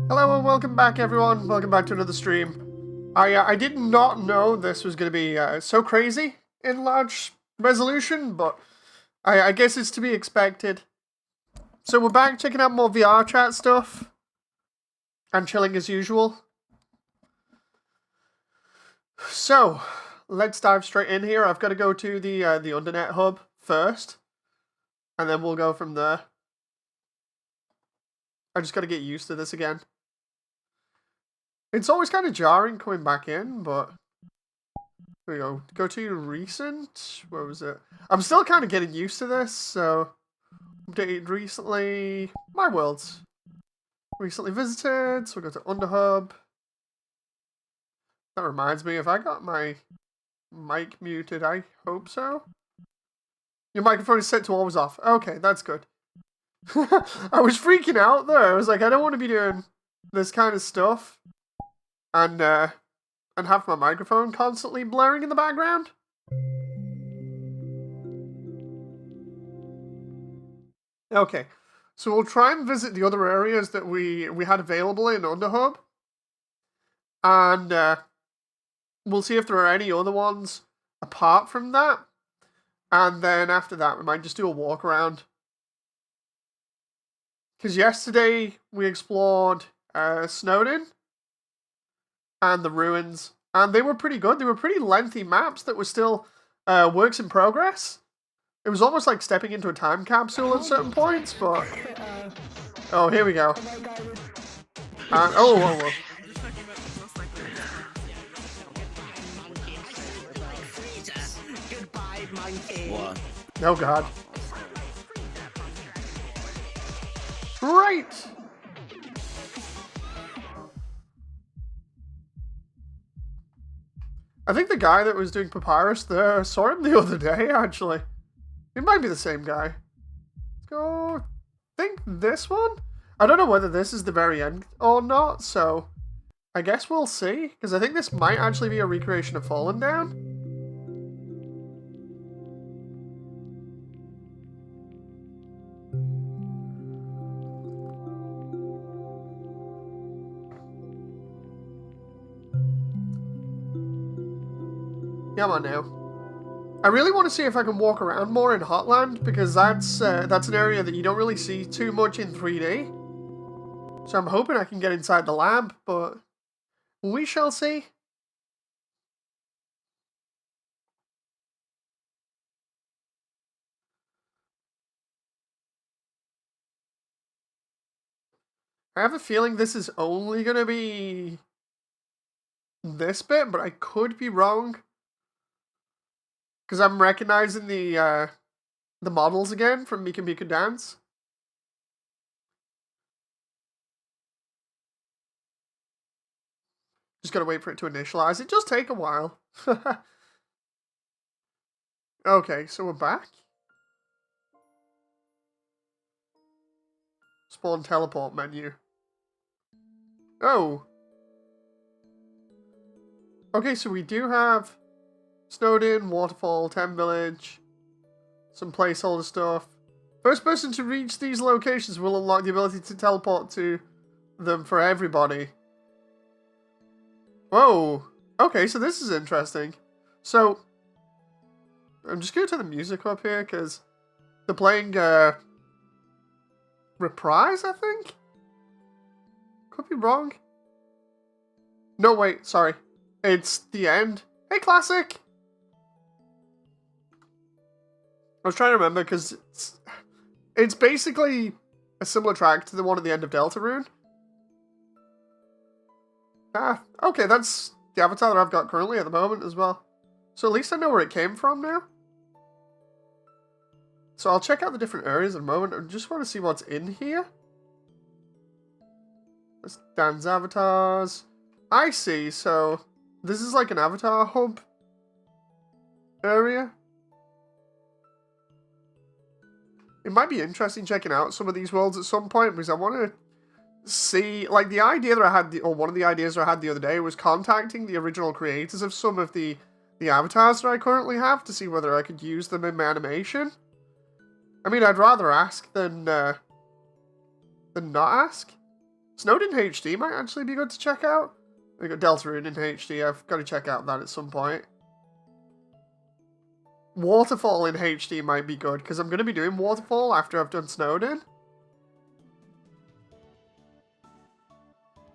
Hello and welcome back, everyone. Welcome back to another stream. I did not know this was going to be so crazy in large resolution, but I guess it's to be expected. So we're back checking out more VRchat stuff and chilling as usual. So let's dive straight in here. I've got to go to the Undernet hub first, and then we'll go from there. I just got to get used to this again. It's always kind of jarring coming back in, but here we go. Go to recent. Where was it? I'm still kind of getting used to this, so updated recently. My worlds. Recently visited, so we'll go to Underhub. That reminds me, if I got my mic muted, I hope so. Your microphone is set to always off. Okay, that's good. I was freaking out there. I was like, I don't want to be doing this kind of stuff. And have my microphone constantly blaring in the background. Okay, so we'll try and visit the other areas that we had available in Underhub. And we'll see if there are any other ones apart from that. And then after that, we might just do a walk around. Because yesterday we explored Snowden and the ruins, and they were pretty good. They were pretty lengthy maps that were still works in progress. It was almost like stepping into a time capsule at certain points, but... Oh, here we go. Oh. What? Oh, God. Right! I think the guy that was doing Papyrus there, I saw him the other day, actually. It might be the same guy. Let's go... I think this one? I don't know whether this is the very end or not, so... I guess we'll see, because I think this might actually be a recreation of Fallen Down. Come on now. I really want to see if I can walk around more in Hotland, because that's an area that you don't really see too much in 3D. So I'm hoping I can get inside the lab, but we shall see. I have a feeling this is only going to be this bit, but I could be wrong. Because I'm recognizing the models again from Mika Mika Dance. Just gotta wait for it to initialize. It does take a while. Okay, so we're back. Spawn teleport menu. Oh. Okay, so we do have Snowden, Waterfall, Tem Village, some placeholder stuff. First person to reach these locations will unlock the ability to teleport to them for everybody. Whoa. Okay, so this is interesting. So, I'm just going to turn the music up here, because they're playing, Reprise, I think? Could be wrong. No, wait, sorry. It's the end. Hey, Classic! I was trying to remember, because it's basically a similar track to the one at the end of Deltarune. Ah, okay, that's the avatar that I've got currently at the moment as well. So at least I know where it came from now. So I'll check out the different areas in a moment. I just want to see what's in here. That's Dan's avatars. I see, so this is like an avatar hub area. It might be interesting checking out some of these worlds at some point, because I want to see, like, the idea that I had, or one of the ideas that I had the other day was contacting the original creators of some of the avatars that I currently have to see whether I could use them in my animation. I mean, I'd rather ask than not ask. Snowden HD might actually be good to check out. We got Deltarune in HD. I've got to check out that at some point. Waterfall in HD might be good, because I'm going to be doing Waterfall after I've done Snowden.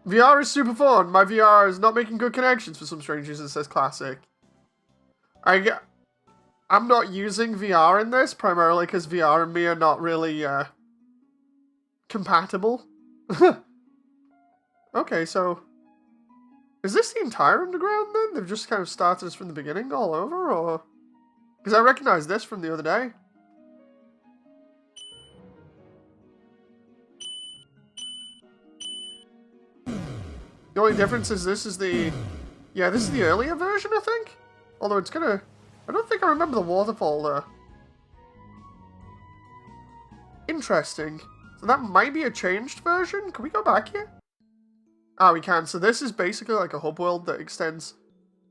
VR is super fun. My VR is not making good connections for some strange reason, says Classic. I'm not using VR in this, primarily because VR and me are not really compatible. Okay, so... is this the entire underground then? They've just kind of started us from the beginning all over, or...? Because I recognize this from the other day. The only difference is this is the... yeah, this is the earlier version, I think? Although it's gonna... I don't think I remember the waterfall there. Interesting. So that might be a changed version? Can we go back here? Ah, we can. So this is basically like a hub world that extends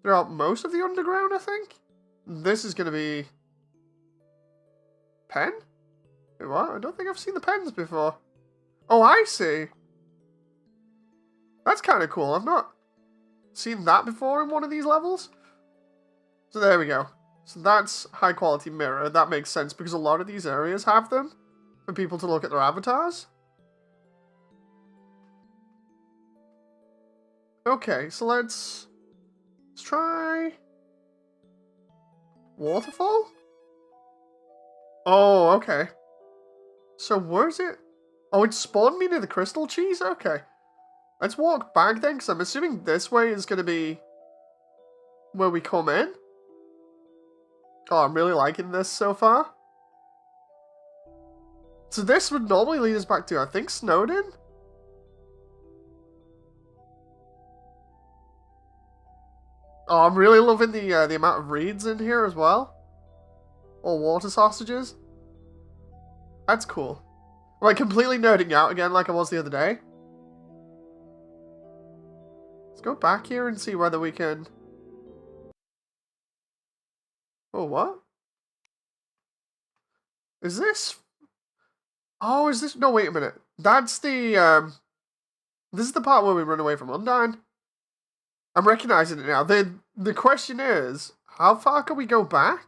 throughout most of the underground, I think? This is gonna be... pen? Wait, what? I don't think I've seen the pens before. Oh, I see. That's kind of cool. I've not seen that before in one of these levels. So there we go. So that's high quality mirror. That makes sense because a lot of these areas have them for people to look at their avatars. Okay, so let's try waterfall. Oh, okay. So where's it? Oh, it spawned me near the crystal cheese? Okay. Let's walk back then, because I'm assuming this way is going to be where we come in. Oh, I'm really liking this so far. So this would normally lead us back to, I think, Snowden? Oh, I'm really loving the amount of reeds in here as well. Or water sausages. That's cool. I'm like completely nerding out again like I was the other day. Let's go back here and see whether we can... oh, what? Is this... oh, is this... no, wait a minute. That's the, this is the part where we run away from Undyne. I'm recognizing it now. The question is, how far can we go back?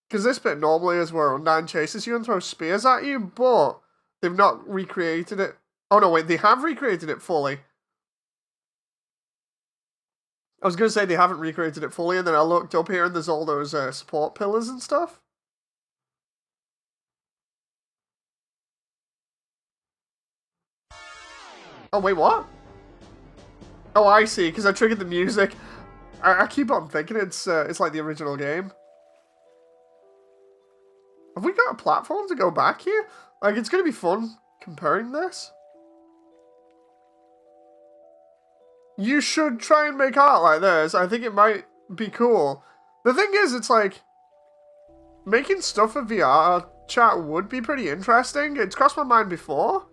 Because this bit normally is where Undyne chases you and throws spears at you, but they've not recreated it. Oh no, wait, they have recreated it fully. I was going to say they haven't recreated it fully, and then I looked up here and there's all those support pillars and stuff. Oh, wait, what? Oh, I see, because I triggered the music. I keep on thinking it's like the original game. Have we got a platform to go back here? Like, it's going to be fun comparing this. You should try and make art like this. I think it might be cool. The thing is, it's like... making stuff for VR chat would be pretty interesting. It's crossed my mind before.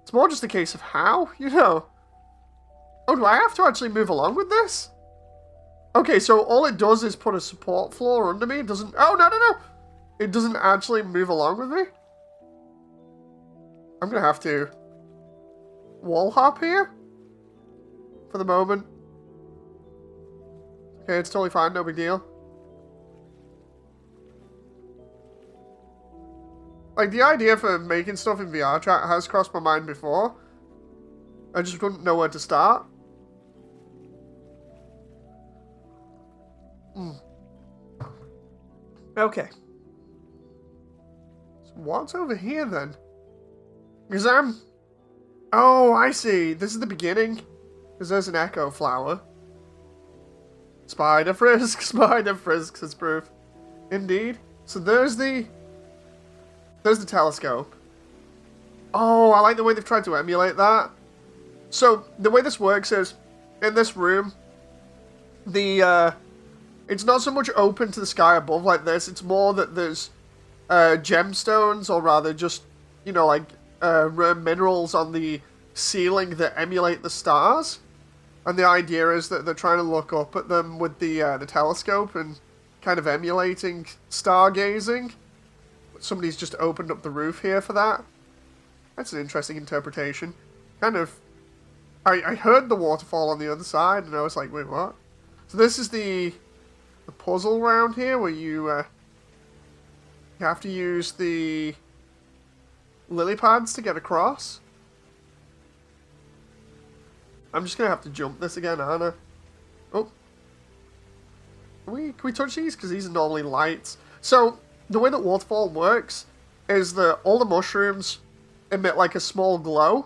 It's more just a case of how, you know. Oh, do I have to actually move along with this? Okay, so all it does is put a support floor under me. It doesn't... oh, no, no, no! It doesn't actually move along with me. I'm gonna have to wall hop here for the moment. Okay, it's totally fine, no big deal. Like, the idea for making stuff in VR chat has crossed my mind before. I just wouldn't know where to start. Okay. So what's over here then? Because oh, I see. This is the beginning. Because there's an echo flower. Spider frisk. Spider frisks is proof. Indeed. So there's the telescope. Oh, I like the way they've tried to emulate that. So the way this works is, in this room, it's not so much open to the sky above like this. It's more that there's gemstones, or rather just, you know, like rare minerals on the ceiling that emulate the stars. And the idea is that they're trying to look up at them with the telescope and kind of emulating stargazing. Somebody's just opened up the roof here for that. That's an interesting interpretation. Kind of... I heard the waterfall on the other side, and I was like, wait, what? So this is the puzzle round here, where you have to use the lily pads to get across. I'm just gonna have to jump this again, aren't I? Oh. Can we touch these? Because these are normally lights. So, the way that waterfall works is that all the mushrooms emit like a small glow.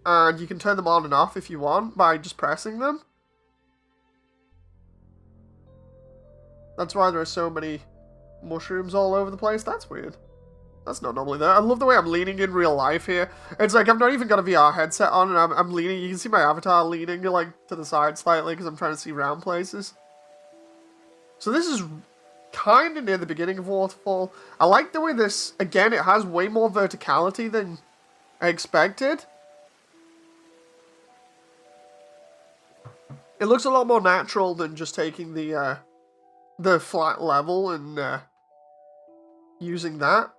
And you can turn them on and off if you want by just pressing them. That's why there are so many mushrooms all over the place. That's weird. That's not normally there. I love the way I'm leaning in real life here. It's like I've not even got a VR headset on and I'm leaning. You can see my avatar leaning like to the side slightly because I'm trying to see round places. So this is kind of near the beginning of Waterfall. I like the way this, again, it has way more verticality than I expected. It looks a lot more natural than just taking the flat level and using that.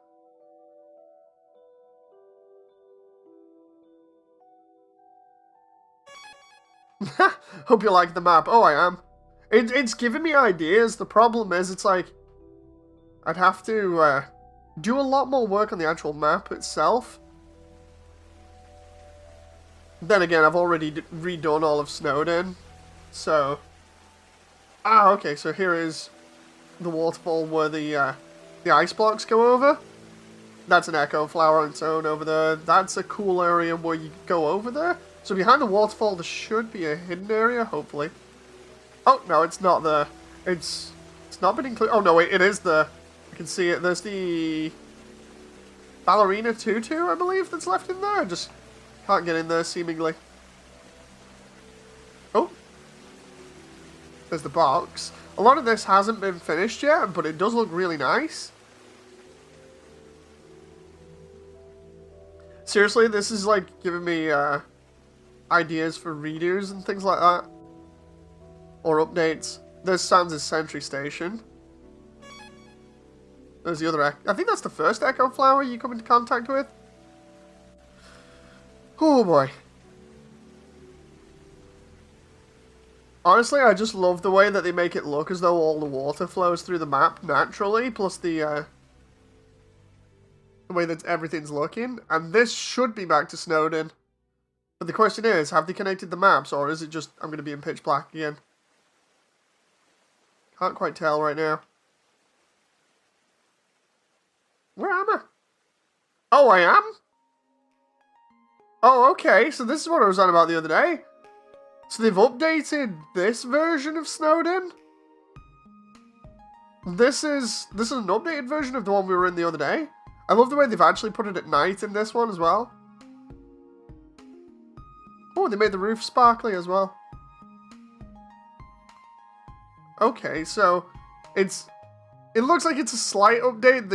Hope you like the map. Oh, I am. It's giving me ideas. The problem is, it's like I'd have to do a lot more work on the actual map itself. Then again, I've already redone all of Snowden, so... Ah, okay, so here is the waterfall where the ice blocks go over. That's an echo flower on its own over there. That's a cool area where you go over there. So behind the waterfall, there should be a hidden area, hopefully. Oh, no, it's not there. It's not been included. Oh, no, wait, it is there. I can see it. There's the ballerina tutu, I believe, that's left in there. I just can't get in there, seemingly. Oh. There's the box. A lot of this hasn't been finished yet, but it does look really nice. Seriously, this is like giving me ideas for readers and things like that. Or updates. This sounds as Sentry Station. There's the other I think that's the first echo flower you come into contact with. Oh boy. Honestly, I just love the way that they make it look as though all the water flows through the map naturally, plus the way that everything's looking. And this should be back to Snowden. But the question is, have they connected the maps, or is it just, I'm going to be in pitch black again? Can't quite tell right now. Where am I? Oh, I am? Oh, okay, so this is what I was on about the other day. So they've updated this version of Snowden? This is an updated version of the one we were in the other day. I love the way they've actually put it at night in this one as well. Oh, they made the roof sparkly as well. Okay, so it looks like it's a slight update.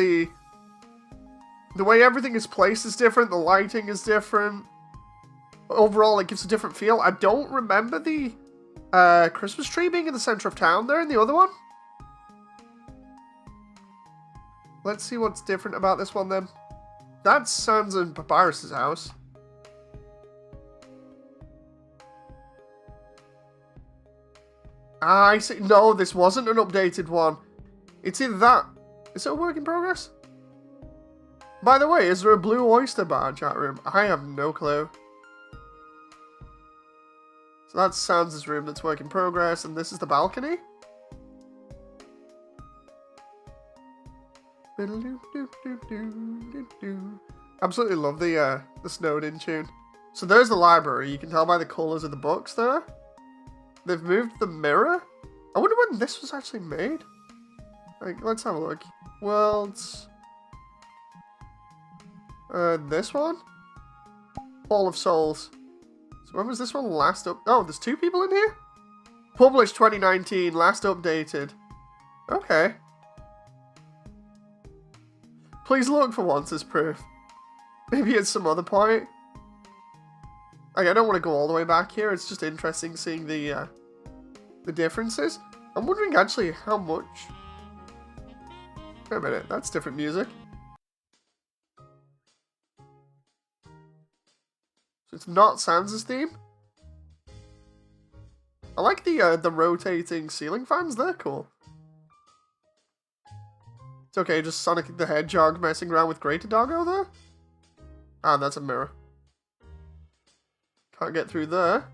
The way everything is placed is different. The lighting is different. Overall, it gives a different feel. I don't remember the Christmas tree being in the center of town there in the other one. Let's see what's different about this one then. That's Sans and Papyrus's house. Ah, I see. No, this wasn't an updated one. It's either that. Is it a work in progress? By the way, is there a blue oyster bar in chat room? I have no clue. So that's Sans' room that's work in progress, and this is the balcony. Absolutely love the Snowden tune. So there's the library. You can tell by the colours of the books there. They've moved the mirror. I wonder when this was actually made. Like, let's have a look. Worlds. This one? Hall of Souls. So when was this one last up? Oh, there's two people in here? Published 2019, last updated. Okay. Please look for once as proof. Maybe at some other point. Like, I don't want to go all the way back here. It's just interesting seeing the differences. I'm wondering actually how much... Wait a minute, that's different music. It's not Sans' theme. I like the rotating ceiling fans, they're cool. It's okay, just Sonic the Hedgehog messing around with Greater Doggo there. Ah, that's a mirror. Can't get through there.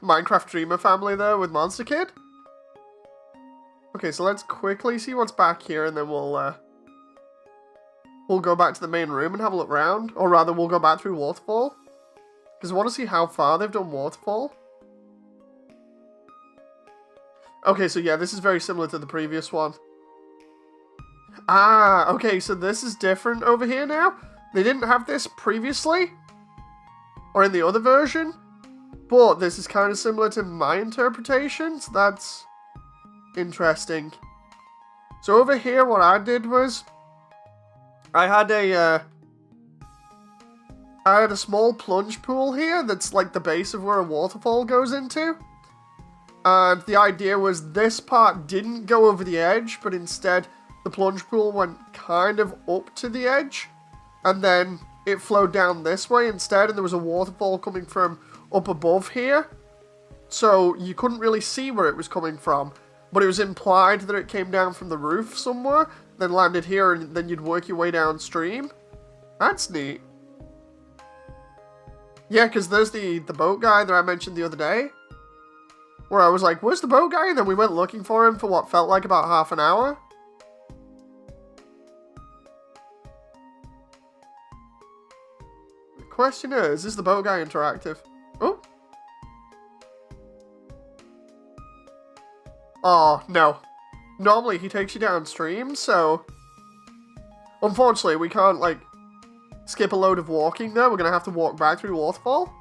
Minecraft Dreamer family there with Monster Kid. Okay, so let's quickly see what's back here, and then we'll go back to the main room and have a look around. Or rather, we'll go back through Waterfall. Because I want to see how far they've done Waterfall. Okay, so yeah, this is very similar to the previous one. Ah, okay, so this is different over here now. They didn't have this previously. Or in the other version. But this is kind of similar to my interpretation, so that's interesting. So over here, what I did was I had a small plunge pool here that's like the base of where a waterfall goes into. And the idea was this part didn't go over the edge, but instead the plunge pool went kind of up to the edge. And then it flowed down this way instead, and there was a waterfall coming from up above here. So you couldn't really see where it was coming from. But it was implied that it came down from the roof somewhere, then landed here, and then you'd work your way downstream. That's neat. Yeah, because there's the boat guy that I mentioned the other day. Where I was like, where's the boat guy? And then we went looking for him for what felt like about half an hour. The question is the boat guy interactive? Oh. Oh, no. Normally he takes you downstream, so unfortunately we can't, like, skip a load of walking there. We're gonna have to walk back through Waterfall.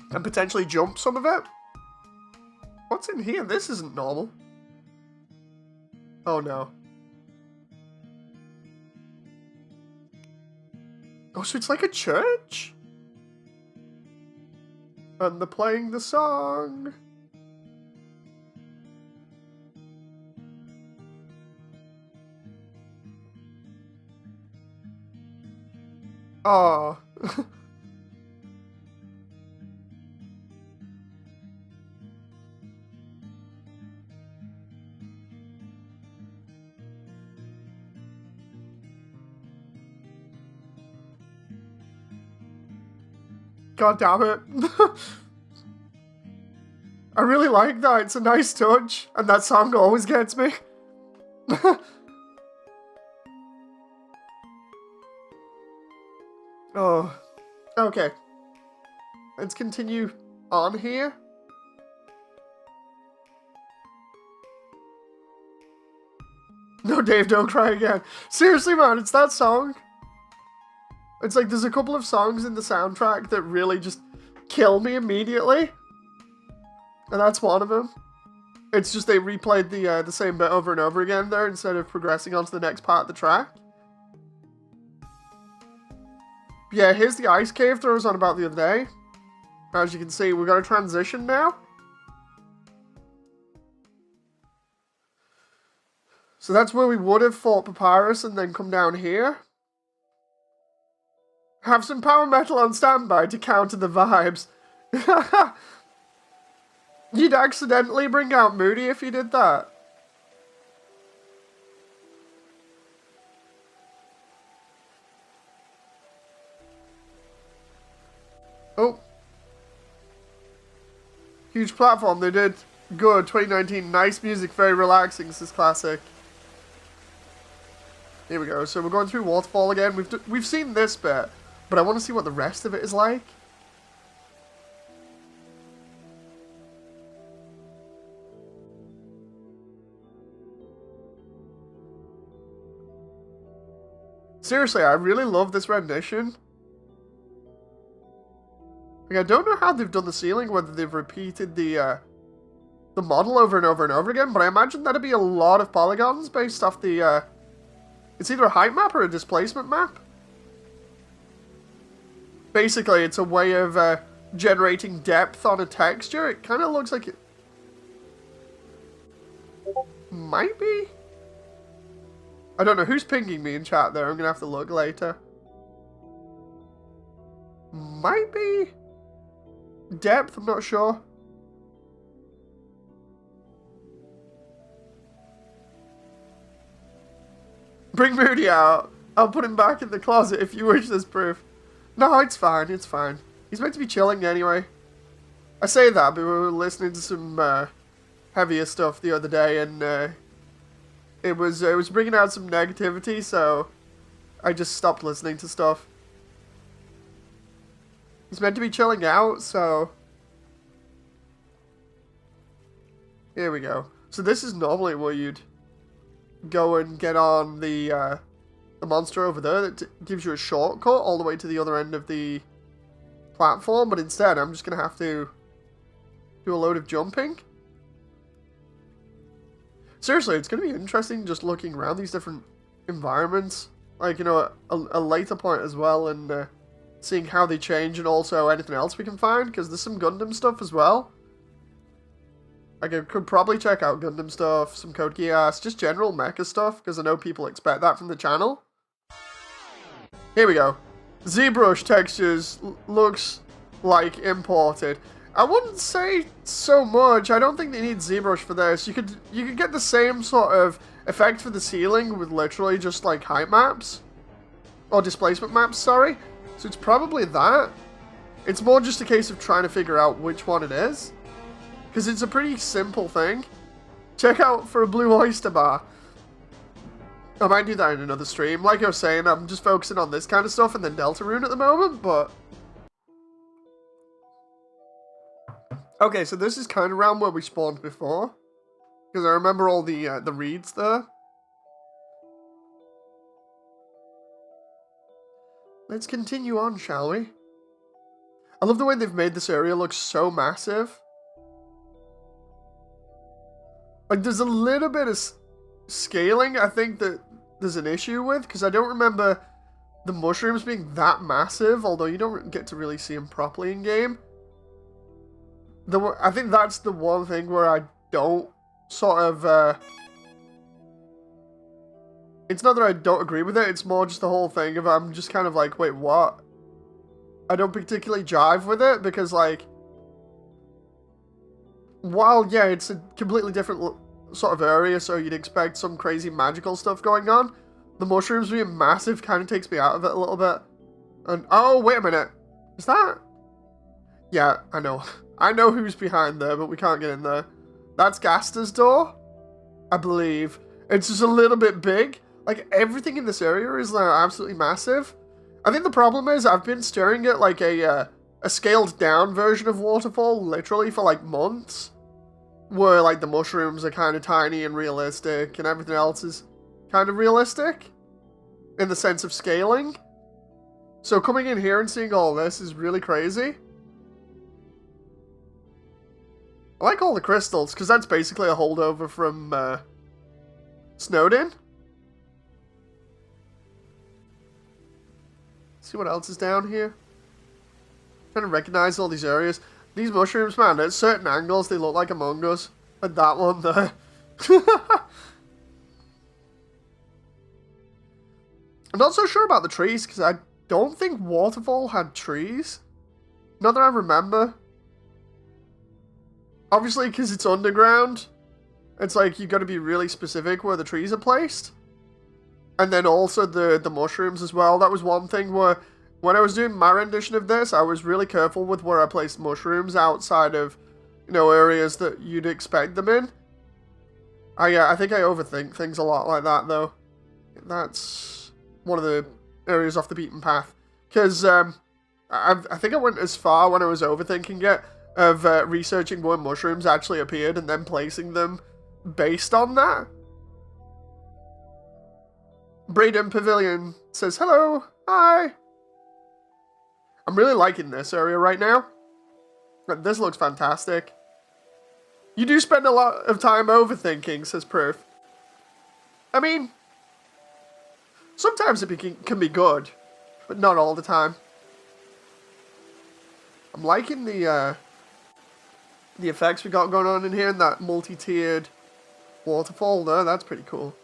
And potentially jump some of it. What's in here? This isn't normal. Oh no. Oh, so it's like a church? And they're playing the song. Oh. God damn it. I really like that. It's a nice touch. And that song always gets me. Oh. Okay. Let's continue on here. No, Dave, don't cry again. Seriously, man, it's that song. It's like there's a couple of songs in the soundtrack that really just kill me immediately. And that's one of them. It's just they replayed the same bit over and over again there instead of progressing on to the next part of the track. Yeah, here's the ice cave that I was on about the other day. As you can see, we've got a transition now. So that's where we would have fought Papyrus and then come down here. Have some power metal on standby to counter the vibes. You'd accidentally bring out Moody if you did that. Oh. Huge platform, they did good. 2019, nice music, very relaxing. This is classic. Here we go. So we're going through Waterfall again. We've seen this bit. But I want to see what the rest of it is like. Seriously, I really love this rendition. Like, I don't know how they've done the ceiling, whether they've repeated the model over and over and over again, but I imagine that'd be a lot of polygons based off the, it's either a height map or a displacement map. Basically, it's a way of generating depth on a texture. It kind of looks like it might be? I don't know. Who's pinging me in chat there? I'm going to have to look later. Might be? Depth, I'm not sure. Bring Moody out. I'll put him back in the closet if you wish this proof. No, it's fine. It's fine. He's meant to be chilling anyway. I say that, but we were listening to some heavier stuff the other day, and it was bringing out some negativity, so I just stopped listening to stuff. He's meant to be chilling out, so here we go. So this is normally where you'd go and get on the monster over there that gives you a shortcut all the way to the other end of the platform, but instead I'm just going to have to do a load of jumping. Seriously, it's going to be interesting just looking around these different environments, like, you know, a later point as well, and seeing how they change, and also anything else we can find, because there's some Gundam stuff as well. Like, I could probably check out Gundam stuff, some Code Geass, just general mecha stuff, because I know people expect that from the channel. Here we go. ZBrush textures looks like imported. I wouldn't say so much. I don't think they need ZBrush for this. You could get the same sort of effect for the ceiling with literally just like height maps. Or displacement maps, sorry. So it's probably that. It's more just a case of trying to figure out which one it is. Because it's a pretty simple thing. Check out for a blue oyster bar. I might do that in another stream. Like I was saying, I'm just focusing on this kind of stuff and then Deltarune at the moment, but... Okay, so this is kind of around where we spawned before. Because I remember all the reeds there. Let's continue on, shall we? I love the way they've made this area look so massive. Like, there's a little bit of scaling I think that there's an issue with, because I don't remember the mushrooms being that massive, although you don't get to really see them properly in game. I think that's the one thing where I don't sort of, it's not that I don't agree with it, it's more just the whole thing of I'm just kind of like, wait, what? I don't particularly jive with it, because, like, while, yeah, it's a completely different sort of area, so you'd expect some crazy magical stuff going on, the mushrooms being massive kind of takes me out of it a little bit. And, oh, wait a minute. Is that? Yeah, I know. I know who's behind there, but we can't get in there. That's Gaster's door, I believe. It's just a little bit big. Like, everything in this area is now absolutely massive. I think the problem is I've been staring at, like, a scaled down version of Waterfall literally for, like, months. Where, like, the mushrooms are kind of tiny and realistic, and everything else is kind of realistic. In the sense of scaling. So coming in here and seeing all this is really crazy. I like all the crystals, because that's basically a holdover from Snowden. See what else is down here. Trying to recognize all these areas. These mushrooms, man, at certain angles they look like Among Us. Like that one there. I'm not so sure about the trees, because I don't think Waterfall had trees. Not that I remember. Obviously, because it's underground, it's like you've got to be really specific where the trees are placed. And then also the mushrooms as well. That was one thing where, when I was doing my rendition of this, I was really careful with where I placed mushrooms outside of, you know, areas that you'd expect them in. I think I overthink things a lot like that, though. That's one of the areas off the beaten path. Because I think I went as far when I was overthinking it, of researching where mushrooms actually appeared and then placing them based on that. Braden Pavilion says, hello, hi. I'm really liking this area right now. This looks fantastic. You do spend a lot of time overthinking, says Proof. I mean, sometimes it can be good, but not all the time. I'm liking the effects we got going on in here, and that multi-tiered waterfall there. That's pretty cool.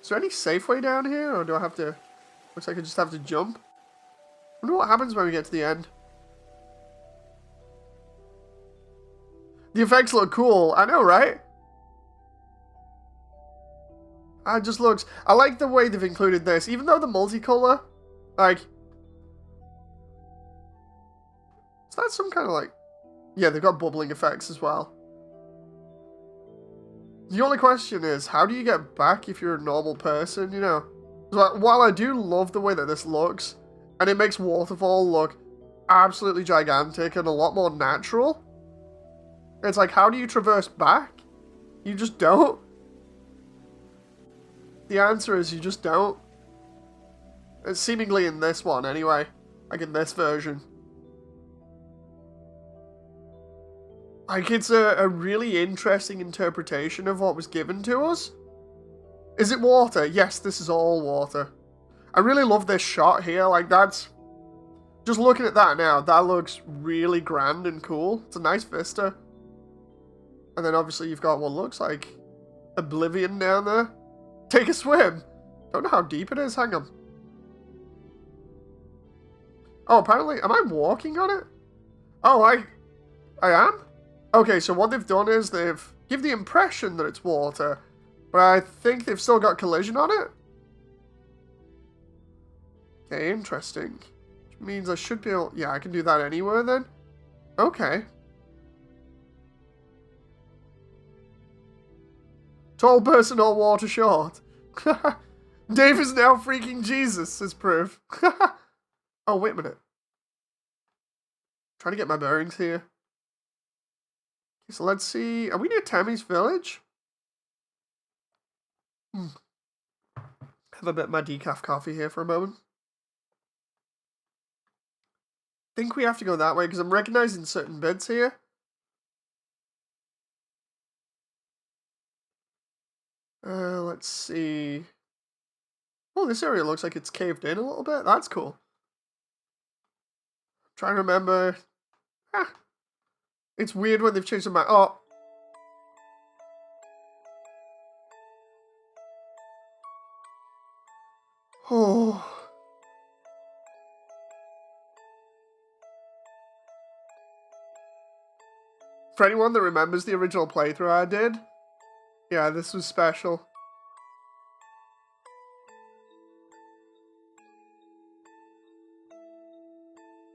Is there any safe way down here, or do I have to... Looks like I just have to jump. I wonder what happens when we get to the end. The effects look cool. I know, right? It just looks... I like the way they've included this. Even though the multicolor, like... Is that some kind of like... Yeah, they've got bubbling effects as well. The only question is, how do you get back if you're a normal person, you know? While I do love the way that this looks, and it makes Waterfall look absolutely gigantic and a lot more natural, it's like, how do you traverse back? You just don't. The answer is you just don't. It's seemingly in this one anyway, like in this version. Like, it's a really interesting interpretation of what was given to us. Is it water? Yes, this is all water. I really love this shot here. Like, that's... Just looking at that now, that looks really grand and cool. It's a nice vista. And then obviously you've got what looks like Oblivion down there. Take a swim. Don't know how deep it is. Hang on. Oh, apparently... Am I walking on it? Oh, I am? Okay, so what they've done is they've give the impression that it's water, but I think they've still got collision on it. Okay, interesting. Which means I should be able... Yeah, I can do that anywhere then. Okay. Tall person or water short. Dave is now freaking Jesus, as proof. Oh, wait a minute. Trying to get my bearings here. So let's see. Are we near Tammy's village? Have a bit of my decaf coffee here for a moment. I think we have to go that way because I'm recognizing certain bits here. Let's see. Oh, this area looks like it's caved in a little bit. That's cool. I'm trying to remember. It's weird when they've changed the map. Oh. Oh. For anyone that remembers the original playthrough I did, yeah, this was special.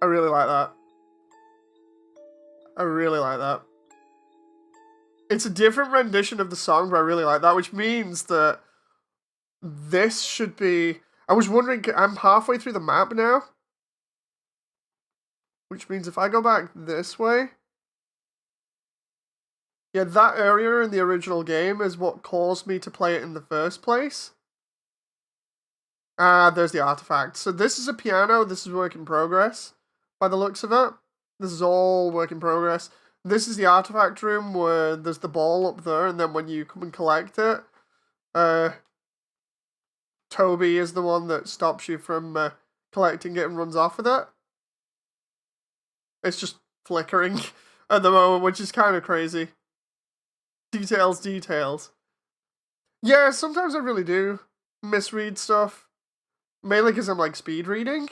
I really like that. I really like that. It's a different rendition of the song, but I really like that, which means that this should be... I was wondering, I'm halfway through the map now. Which means if I go back this way... Yeah, that area in the original game is what caused me to play it in the first place. There's the artifact. So this is a piano, this is work in progress, by the looks of it. This is all work in progress. This is the artifact room where there's the ball up there, and then when you come and collect it, Toby is the one that stops you from collecting it and runs off with it. It's just flickering at the moment, which is kind of crazy. Details, details. Yeah, sometimes I really do misread stuff. Mainly because I'm like speed reading.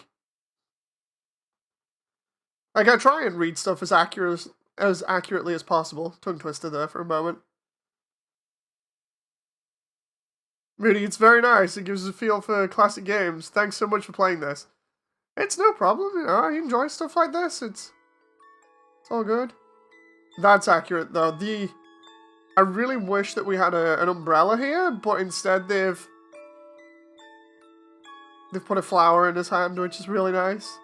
Like, I try and read stuff as accurately as possible. Tongue twister there for a moment. Really, it's very nice. It gives us a feel for classic games. Thanks so much for playing this. It's no problem, you know. I enjoy stuff like this. It's all good. That's accurate, though. I really wish that we had an umbrella here, but instead they've put a flower in his hand, which is really nice.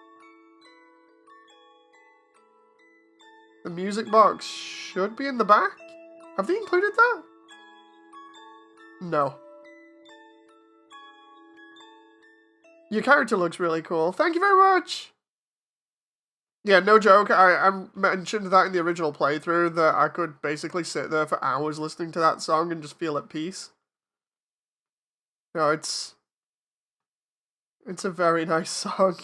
The music box should be in the back. Have they included that? No. Your character looks really cool. Thank you very much! Yeah, no joke. I mentioned that in the original playthrough that I could basically sit there for hours listening to that song and just feel at peace. No, it's a very nice song.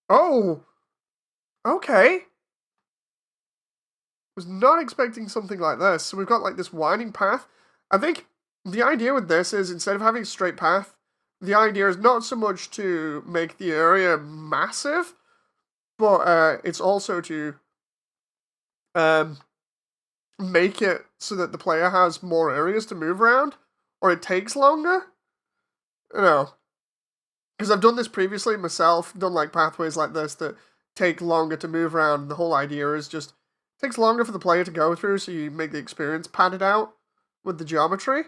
Oh! Okay. Was not expecting something like this. So we've got like this winding path. I think the idea with this is instead of having a straight path, the idea is not so much to make the area massive, but it's also to make it so that the player has more areas to move around, or it takes longer. You know, because I've done this previously myself, done like pathways like this that take longer to move around. The whole idea is just it takes longer for the player to go through, so you make the experience padded out with the geometry.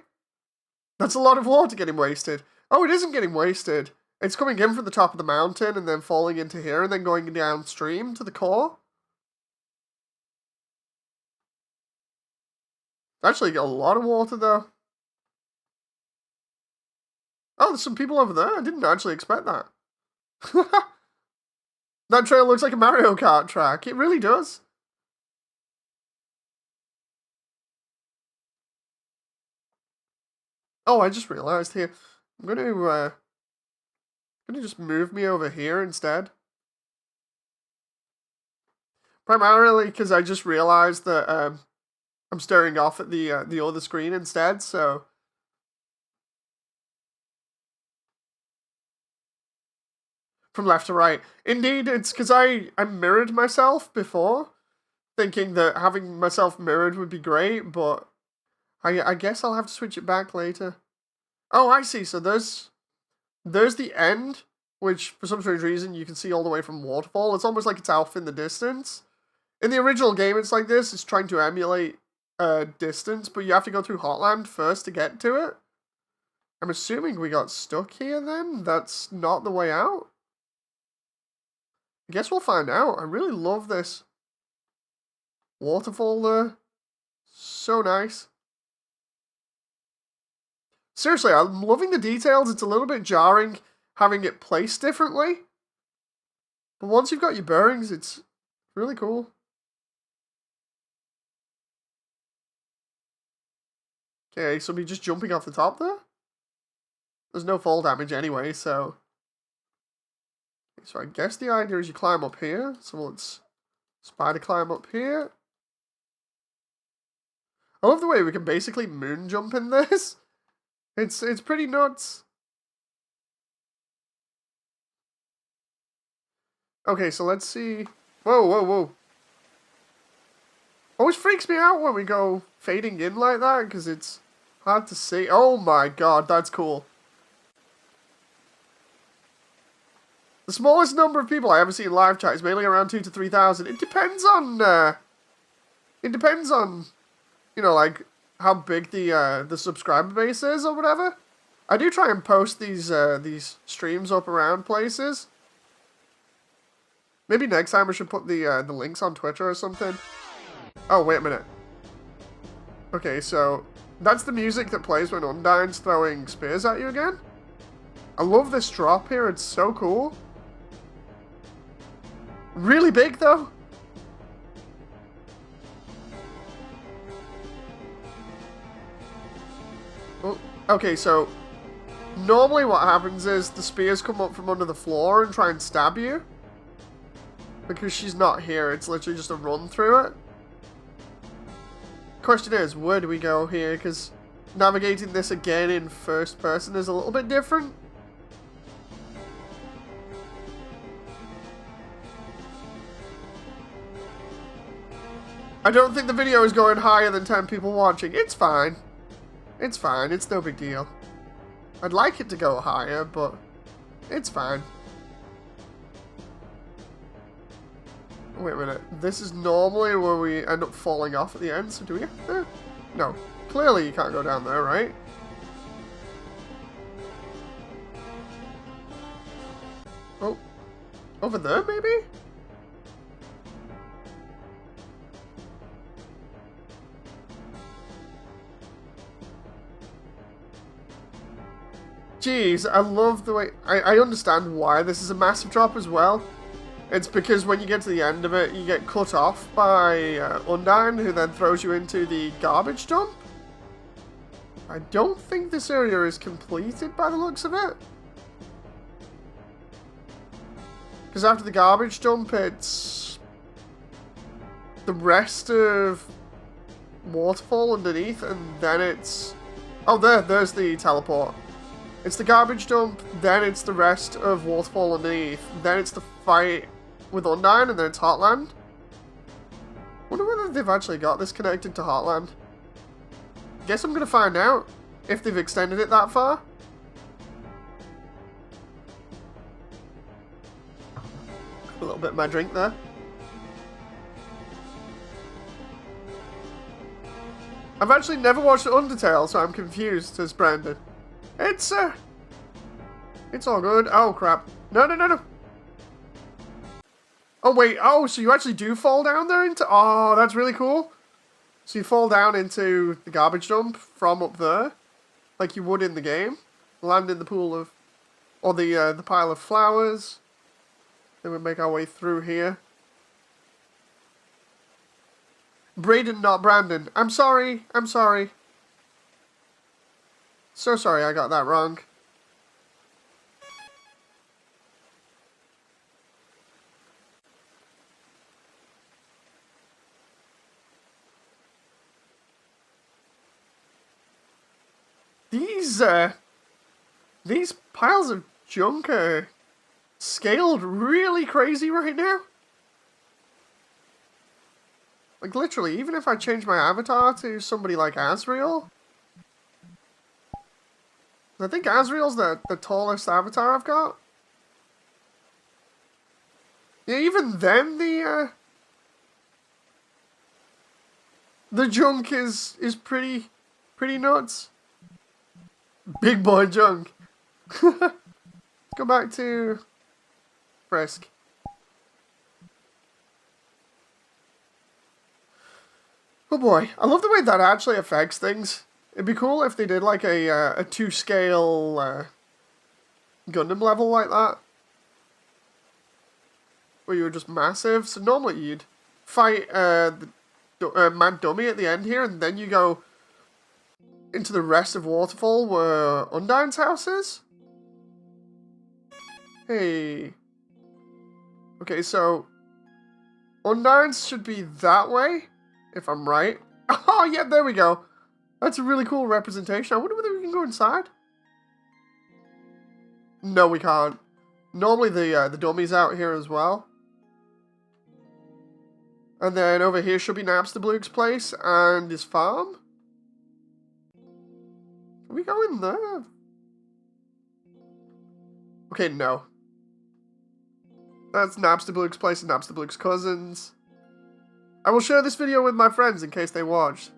That's a lot of water getting wasted. Oh, it isn't getting wasted. It's coming in from the top of the mountain and then falling into here and then going downstream to the core. Actually, got a lot of water though. Oh, there's some people over there. I didn't actually expect that. That trail looks like a Mario Kart track. It really does. Oh, I just realized here. I'm gonna just move me over here instead. Primarily because I just realized that I'm staring off at the other screen instead, so from left to right. Indeed, it's because I mirrored myself before, thinking that having myself mirrored would be great, but I guess I'll have to switch it back later. Oh, I see. So there's the end, which for some strange reason you can see all the way from Waterfall. It's almost like it's off in the distance. In the original game, it's like this. It's trying to emulate distance, but you have to go through Hotland first to get to it. I'm assuming we got stuck here then? That's not the way out? I guess we'll find out. I really love this waterfall there. So nice. Seriously, I'm loving the details. It's a little bit jarring having it placed differently. But once you've got your bearings, it's really cool. Okay, so we just jumping off the top there? There's no fall damage anyway, so... So I guess the idea is you climb up here. So let's spider climb up here. I love the way we can basically moon jump in this. It's pretty nuts. Okay, so let's see. Whoa, whoa, whoa. Always freaks me out when we go fading in like that, because it's hard to see. Oh my god, that's cool. The smallest number of people I ever see in live chat is mainly around 2,000 to 3,000. It depends on, you know, like, how big the subscriber base is or whatever. I do try and post these streams up around places. Maybe next time I should put the links on Twitter or something. Oh, wait a minute. Okay, so that's the music that plays when Undyne's throwing spears at you again. I love this drop here, it's so cool. Really big, though. Oh, okay, so normally what happens is the spears come up from under the floor and try and stab you. Because she's not here, it's literally just a run through it. Question is, where do we go here? Because navigating this again in first person is a little bit different. I don't think the video is going higher than 10 people watching. It's fine. It's fine. It's no big deal. I'd like it to go higher, but it's fine. Wait a minute. This is normally where we end up falling off at the end, so do we have to? No. Clearly you can't go down there, right? Oh. Over there, maybe? Jeez, I love the way... I understand why this is a massive drop as well. It's because when you get to the end of it, you get cut off by Undyne, who then throws you into the garbage dump. I don't think this area is completed by the looks of it. Because after the garbage dump, it's the rest of Waterfall underneath, and then it's Oh, there's the teleport. It's the garbage dump, then it's the rest of Waterfall underneath, then it's the fight with Undyne, and then it's Heartland. Wonder whether they've actually got this connected to Heartland. Guess I'm gonna find out if they've extended it that far. A little bit of my drink there. I've actually never watched Undertale, so I'm confused, says Brandon. It's all good. Oh, crap. No. Oh, wait. Oh, so you actually do fall down there into... Oh, that's really cool. So you fall down into the garbage dump from up there, like you would in the game. Land in the pool of... Or the pile of flowers. Then we make our way through here. Braden, not Brandon. I'm sorry. So sorry I got that wrong. These piles of junk are scaled really crazy right now. Like, literally, even if I change my avatar to somebody like Asriel, I think Asriel's the tallest avatar I've got. Yeah, even then the junk is pretty nuts. Big boy junk. Let's go back to Frisk. Oh boy, I love the way that actually affects things. It'd be cool if they did like a 2-scale Gundam level like that. Where you were just massive. So normally you'd fight the Mad Dummy at the end here, and then you go into the rest of Waterfall where Undyne's house is. Hey. Okay, so Undyne's should be that way, if I'm right. Oh, yeah, there we go. That's a really cool representation. I wonder whether we can go inside. No, we can't. Normally the dummy's out here as well. And then over here should be Napstabluke's place and his farm. Can we go in there? Okay, no. That's Napstabluke's place and Napstabluke's cousins. I will share this video with my friends in case they watched.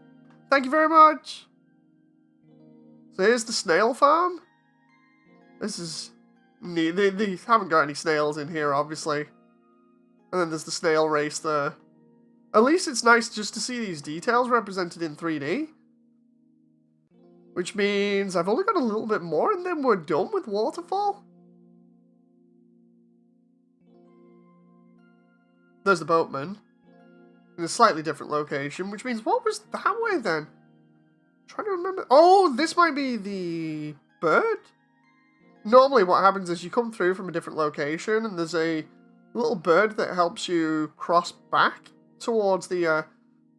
Thank you very much! So here's the snail farm. This is neat. They haven't got any snails in here, obviously. And then there's the snail race there. At least it's nice just to see these details represented in 3D. Which means I've only got a little bit more and then we're done with Waterfall. There's the boatman. In a slightly different location, which means what was that way then? I'm trying to remember. Oh, this might be the bird? Normally what happens is you come through from a different location and there's a little bird that helps you cross back towards the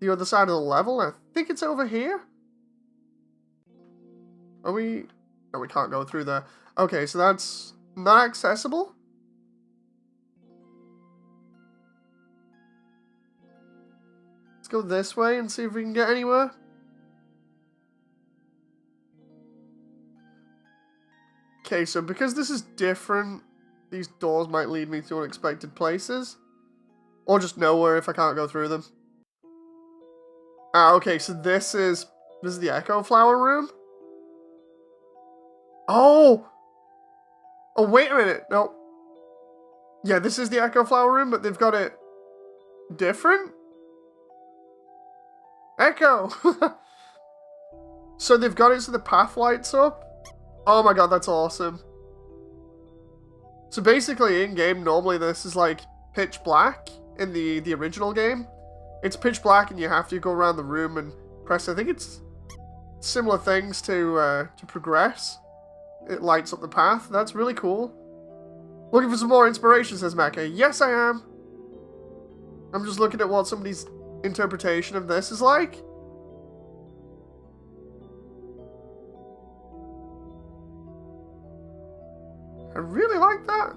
other side of the level. I think it's over here. Are we... No, we can't go through there. Okay, so that's not accessible. Let's go this way and see if we can get anywhere. Okay, so because this is different, these doors might lead me to unexpected places. Or just nowhere if I can't go through them. Ah, okay, so this is the Echo Flower room? Oh! Oh, wait a minute. No. Yeah, this is the Echo Flower room, but they've got it different? Echo! So they've got it so the path lights up? Oh my god, that's awesome. So basically, in-game, normally this is like pitch black in the original game. It's pitch black and you have to go around the room and press, I think it's similar things to progress. It lights up the path. That's really cool. Looking for some more inspiration, says Mecha. Yes, I am. I'm just looking at what somebody's interpretation of this is like. like that?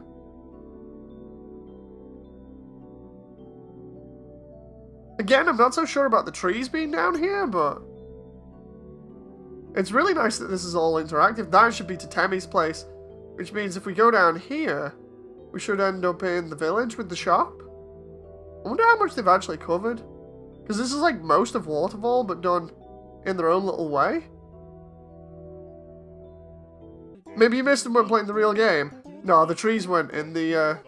Again, I'm not so sure about the trees being down here, but it's really nice that this is all interactive. That should be Totemi's place, which means if we go down here, we should end up in the village with the shop. I wonder how much they've actually covered. Because this is like most of Waterfall, but done in their own little way. Maybe you missed them when playing the real game. No, the trees weren't in the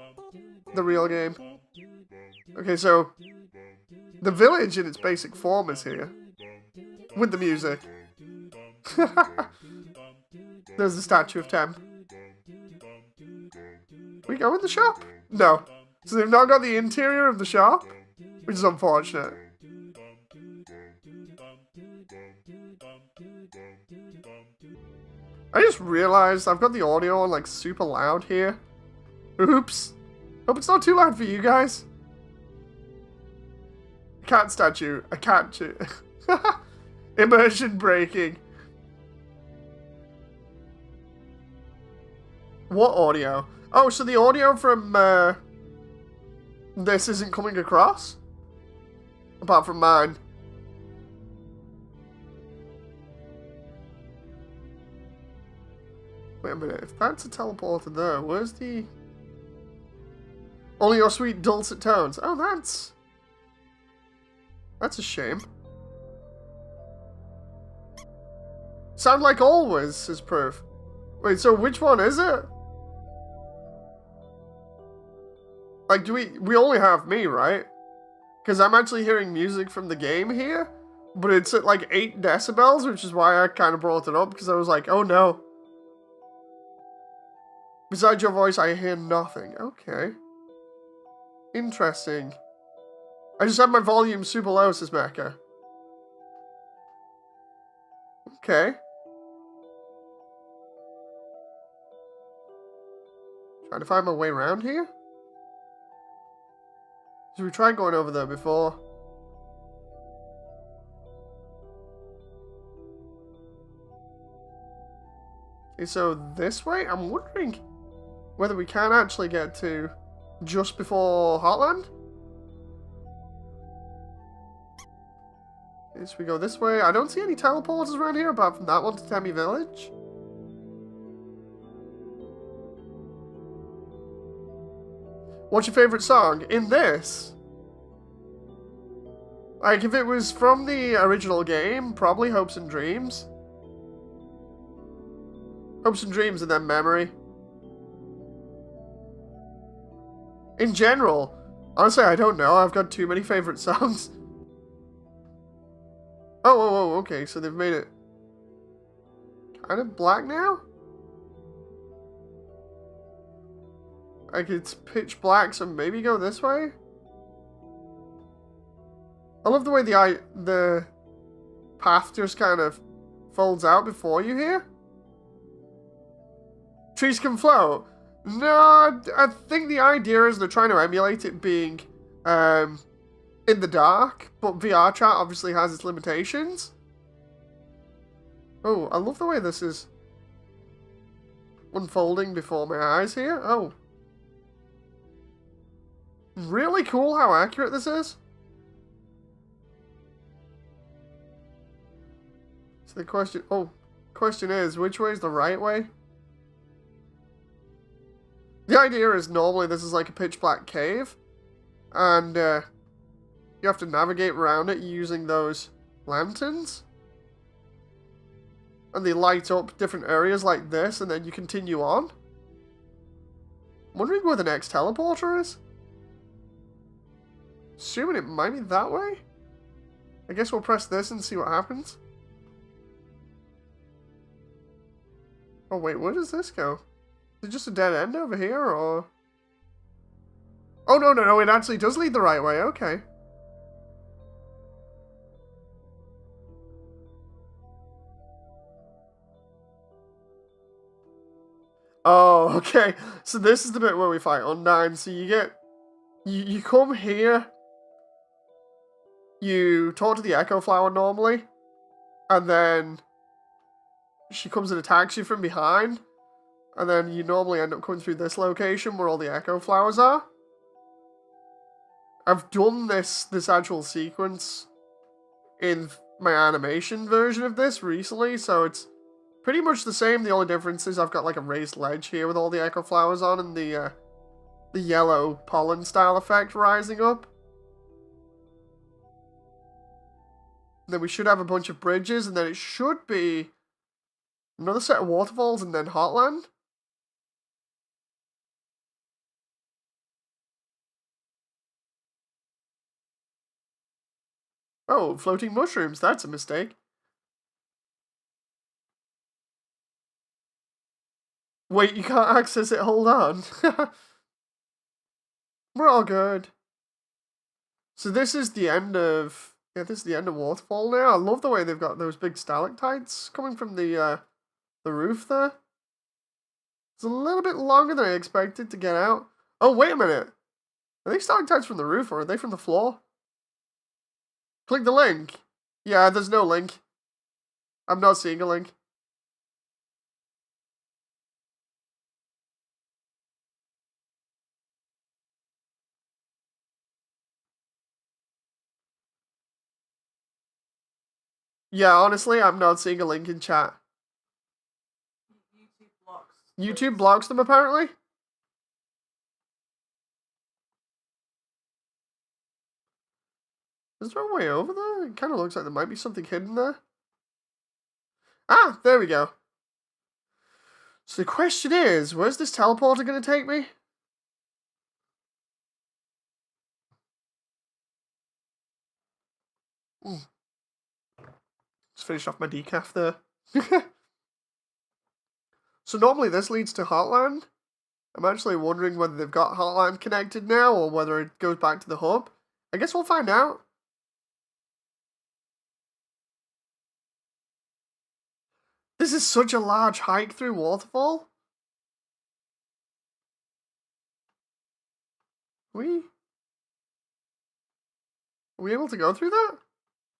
real game. Okay, so the village in its basic form is here. With the music. There's the statue of Tem. We go in the shop? No. So they've now got the interior of the shop, which is unfortunate. I just realized I've got the audio on like super loud here. Oops. Hope it's not too loud for you guys. Cat statue. A cat. Immersion breaking. What audio? Oh, so the audio from this isn't coming across? Apart from mine. Wait a minute, if that's a teleporter there, where's the... Only your sweet dulcet tones. Oh, that's a shame. Sound like always is proof. Wait, so which one is it? Like, do we only have me, right? Because I'm actually hearing music from the game here, but it's at like 8 decibels, which is why I kind of brought it up, because I was like, oh no. Besides your voice, I hear nothing. Okay. Interesting. I just have my volume super low, says Mecca. Okay. Trying to find my way around here? So we tried going over there before. Okay, so this way? I'm wondering whether we can actually get to just before Heartland? Okay, so we go this way. I don't see any teleporters around here apart from that one to Totemi Village. What's your favourite song? In this? Like, if it was from the original game, probably Hopes and Dreams. Hopes and Dreams and then Memory. In general, honestly, I don't know. I've got too many favourite songs. Oh, okay, so they've made it kind of black now? Like, it's pitch black, so maybe go this way? I love the way the path just kind of folds out before you here. Trees can float. No, I think the idea is they're trying to emulate it being in the dark, but VRchat obviously has its limitations. Oh, I love the way this is unfolding before my eyes here. Oh. Really cool how accurate this is. So the question is, which way is the right way? The idea is normally this is like a pitch black cave, and you have to navigate around it using those lanterns. And they light up different areas like this, and then you continue on. I'm wondering where the next teleporter is. Assuming it might be that way? I guess we'll press this and see what happens. Oh wait, where does this go? Is it just a dead end over here, or...? Oh, no, it actually does lead the right way, okay. Oh, okay. So this is the bit where we fight Undyne. So you get... You come here. You talk to the Echo Flower normally. And then... she comes and attacks you from behind. And then you normally end up coming through this location where all the echo flowers are. I've done this actual sequence in my animation version of this recently, so it's pretty much the same. The only difference is I've got like a raised ledge here with all the echo flowers on and the yellow pollen style effect rising up. Then we should have a bunch of bridges, and then it should be another set of waterfalls and then Heartland. Oh, floating mushrooms, that's a mistake. Wait, you can't access it, hold on. We're all good. So this is the end of... Yeah, this is the end of Waterfall now. I love the way they've got those big stalactites coming from the roof there. It's a little bit longer than I expected to get out. Oh, wait a minute. Are they stalactites from the roof, or are they from the floor? Click the link. Yeah, there's no link. I'm not seeing a link. Yeah, honestly, I'm not seeing a link in chat. YouTube blocks them, apparently? Is there a way over there? It kind of looks like there might be something hidden there. Ah, there we go. So the question is, where's this teleporter going to take me? Just finished off my decaf there. So normally this leads to Heartland. I'm actually wondering whether they've got Heartland connected now or whether it goes back to the hub. I guess we'll find out. This is such a large hike through Waterfall. Are we able to go through that?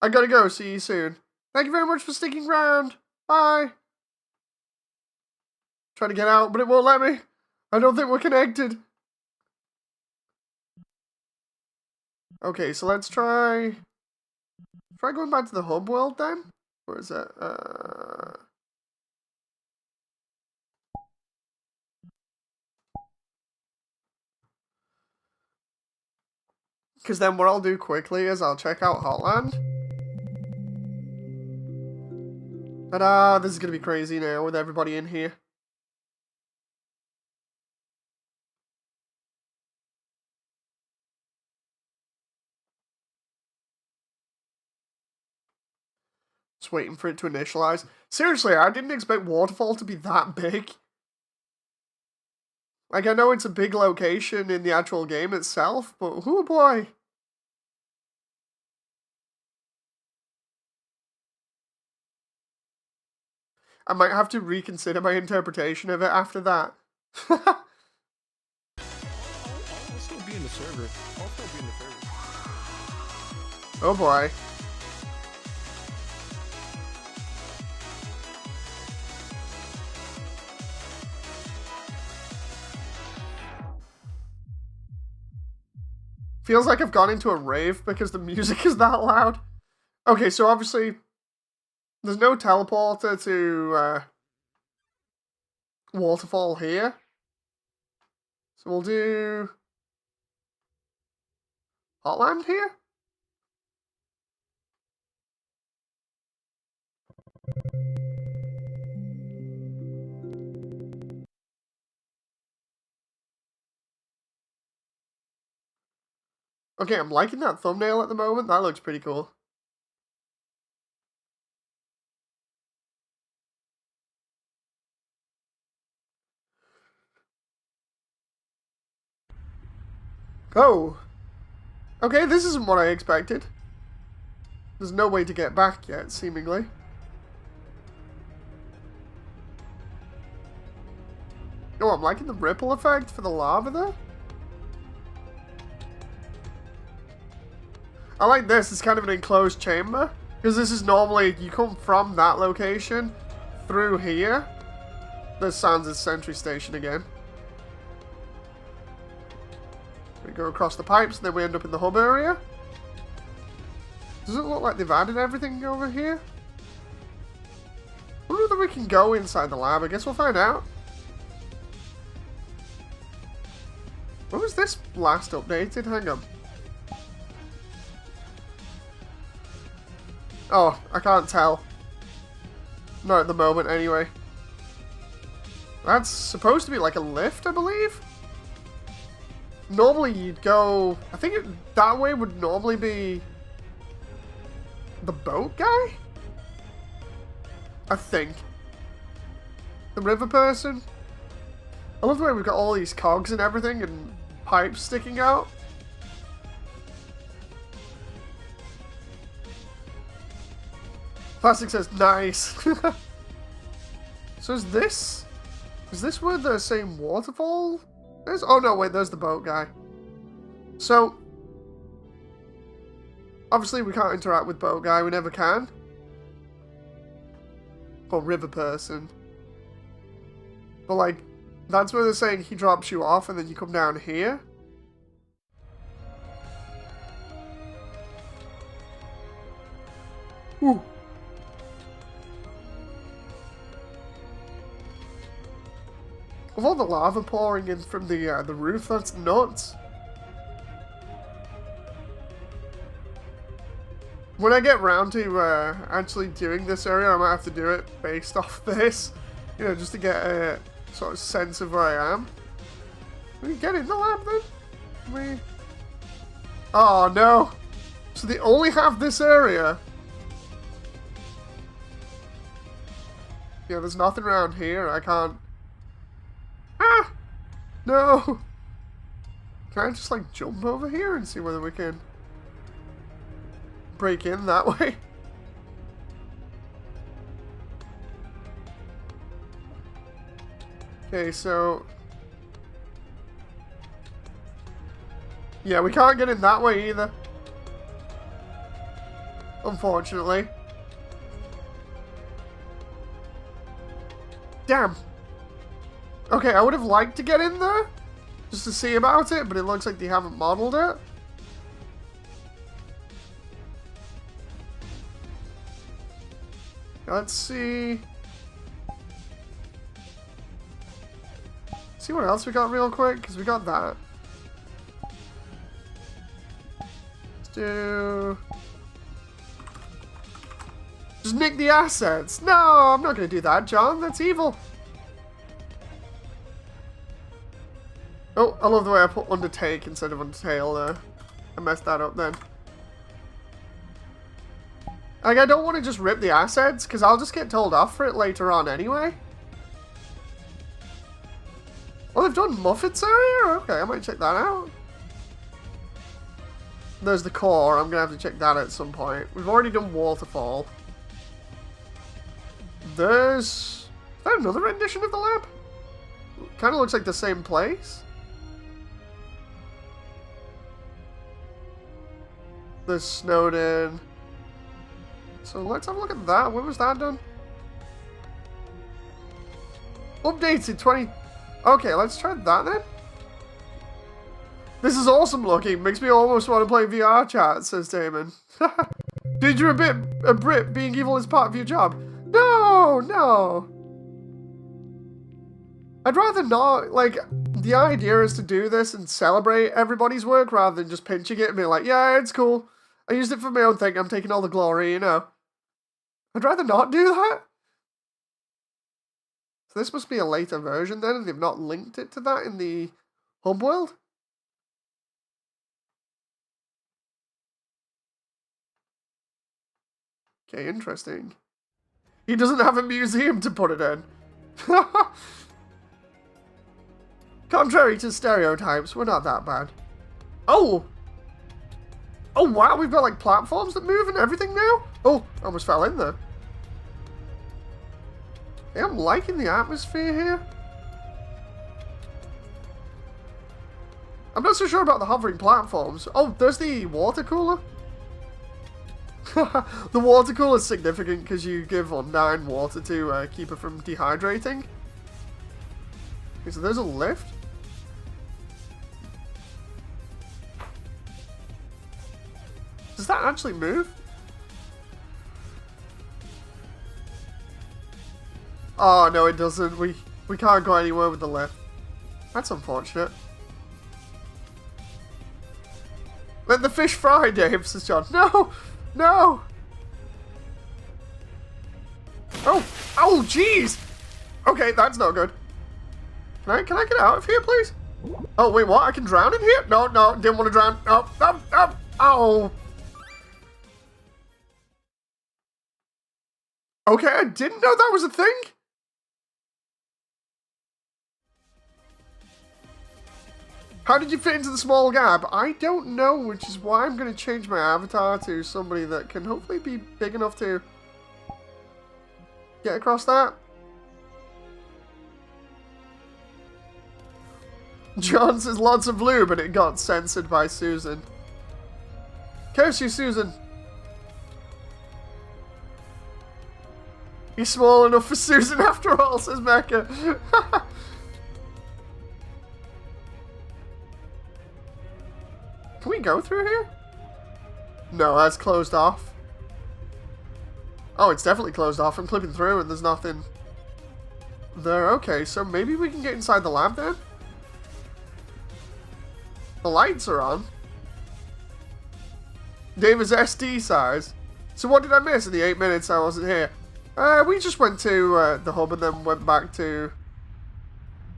I gotta go, see you soon. Thank you very much for sticking around. Bye. Trying to get out, but it won't let me. I don't think we're connected. Okay, so let's try going back to the hub world then. Where is it? Because then what I'll do quickly is I'll check out Heartland. Ta-da! This is going to be crazy now with everybody in here. Just waiting for it to initialize. Seriously, I didn't expect Waterfall to be that big. Like, I know it's a big location in the actual game itself, but oh boy. I might have to reconsider my interpretation of it after that. I'll still be in the server. Oh boy. Feels like I've gone into a rave because the music is that loud. Okay, so obviously there's no teleporter to Waterfall here. So we'll do Heartland here. Okay, I'm liking that thumbnail at the moment. That looks pretty cool. Oh. Okay, this isn't what I expected. There's no way to get back yet, seemingly. Oh, I'm liking the ripple effect for the lava there. I like this, it's kind of an enclosed chamber. Because this is normally, you come from that location through here. There's Sans' sentry station again. We go across the pipes, and then we end up in the hub area. Does it look like they've added everything over here? I wonder whether we can go inside the lab. I guess we'll find out. When was this last updated? Hang on. Oh, I can't tell. Not at the moment, anyway. That's supposed to be like a lift, I believe? Normally you'd go... I think that way would normally be... the boat guy? I think. The river person? I love the way we've got all these cogs and everything and pipes sticking out. Plastic says, nice. So is this where the same waterfall is? Oh no, wait, there's the boat guy. So, obviously we can't interact with boat guy, we never can. Or river person. But like, that's where they're saying he drops you off and then you come down here. Ooh. With all the lava pouring in from the roof, that's nuts. When I get round to actually doing this area, I might have to do it based off this. You know, just to get a sort of sense of where I am. Can we get in the lab then? Oh no! So they only have this area. Yeah, there's nothing around here. I can't... Ah! No! Can I just like jump over here and see whether we can break in that way? Okay, so... yeah, we can't get in that way either. Unfortunately. Damn. Okay, I would have liked to get in there, just to see about it, but it looks like they haven't modeled it. Let's see. See what else we got real quick, because we got that. Let's do... just nick the assets. No, I'm not going to do that, John. That's evil. Oh, I love the way I put Undertake instead of Undertale there. I messed that up then. Like, I don't want to just rip the assets, because I'll just get told off for it later on anyway. Oh, they've done Muffet's area? Okay, I might check that out. There's the core. I'm going to have to check that at some point. We've already done Waterfall. Is there another rendition of the lab? Kind of looks like the same place. There's Snowden. So let's have a look at that. When was that done? Updated 20... okay, let's try that then. This is awesome looking. Makes me almost want to play VRchat, says Damon. Dude, you're a Brit. Being evil is part of your job. No, no. I'd rather not. Like, the idea is to do this and celebrate everybody's work rather than just pinching it and being like, yeah, it's cool. I used it for my own thing. I'm taking all the glory, you know. I'd rather not do that. So this must be a later version then, and they've not linked it to that in the hub world? Okay, interesting. He doesn't have a museum to put it in. Contrary to stereotypes, we're not that bad. Oh! Oh wow, we've got like platforms that move and everything now? Oh, I almost fell in there. Hey, I'm liking the atmosphere here. I'm not so sure about the hovering platforms. Oh, there's the water cooler. The water cooler is significant because you give Undyne water to keep her from dehydrating. Okay, so there's a lift. Does that actually move? Oh, no, it doesn't. We can't go anywhere with the lift. That's unfortunate. Let the fish fry, Dave, says John. No! No! Oh! Oh, jeez! Okay, that's not good. Can I get out of here, please? Oh, wait, what? I can drown in here? No, no, didn't want to drown. No, no, no! Oh! Okay, I didn't know that was a thing. How did you fit into the small gap? I don't know, which is why I'm going to change my avatar to somebody that can hopefully be big enough to get across that. John says lots of blue, but it got censored by Susan. Curse you, Susan. He's small enough for Susan after all, says Mecca. Can we go through here? No, that's closed off. Oh, it's definitely closed off. I'm clipping through and there's nothing there. Okay, so maybe we can get inside the lab then? The lights are on. David's SD size. So what did I miss in the 8 minutes I wasn't here? We just went to the hub and then went back to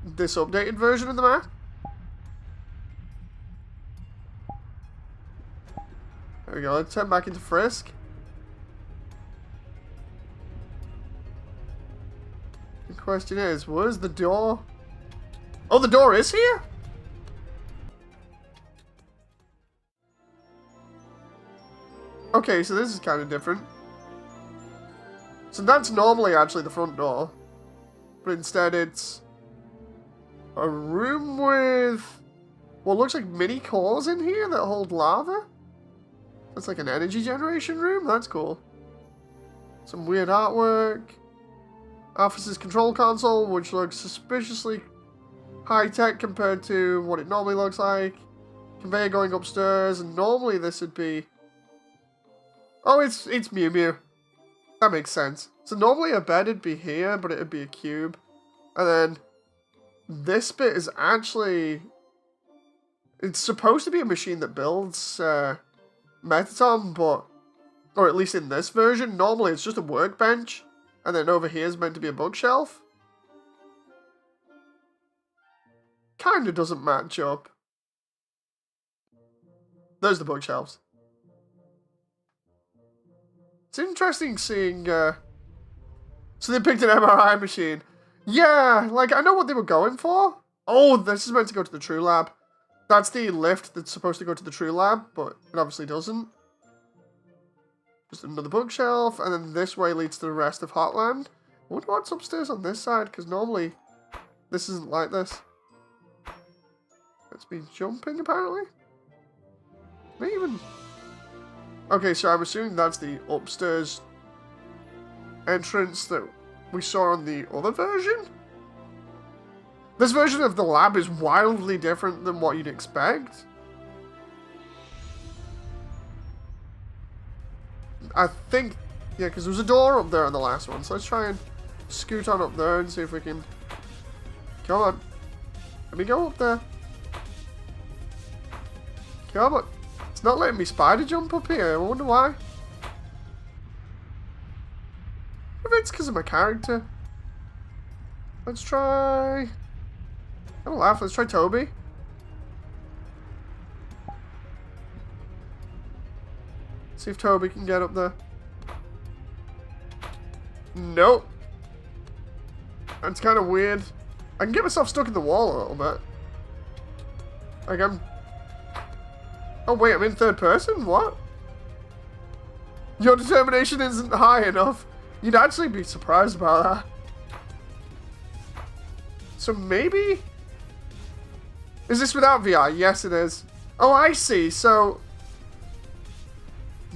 this updated version of the map. There we go, let's turn back into Frisk. The question is, where's the door? Oh, the door is here? Okay, so this is kind of different. So that's normally actually the front door. But instead it's a room with what looks like mini cores in here that hold lava. That's like an energy generation room? That's cool. Some weird artwork. Officer's control console, which looks suspiciously high-tech compared to what it normally looks like. Conveyor going upstairs, and normally this would be... Oh, it's Mew Mew. That makes sense. So normally a bed would be here, but it would be a cube. And then this bit is actually... It's supposed to be a machine that builds... Metaton, but, or at least in this version, normally it's just a workbench, and then over here is meant to be a bookshelf. Kinda doesn't match up. There's the bookshelves. It's interesting seeing, so they picked an MRI machine. Yeah, like, I know what they were going for. Oh, this is meant to go to the True Lab. That's the lift that's supposed to go to the True Lab, but it obviously doesn't. Just another bookshelf, and then this way leads to the rest of Hotland. I wonder what's upstairs on this side, because normally this isn't like this. Let's be jumping, apparently. Maybe even... Okay, so I'm assuming that's the upstairs entrance that we saw on the other version? This version of the lab is wildly different than what you'd expect. I think, yeah, because there was a door up there on the last one, so let's try and scoot on up there and see if we can... Come on. Let me go up there. Come on. It's not letting me spider jump up here. I wonder why. Maybe it's because of my character. Let's try... Don't laugh, let's try Toby. See if Toby can get up there. Nope. That's kind of weird. I can get myself stuck in the wall a little bit. Like I'm... Oh wait, I'm in third person? What? Your determination isn't high enough. You'd actually be surprised about that. So maybe... Is this without VR? Yes, it is. Oh, I see. So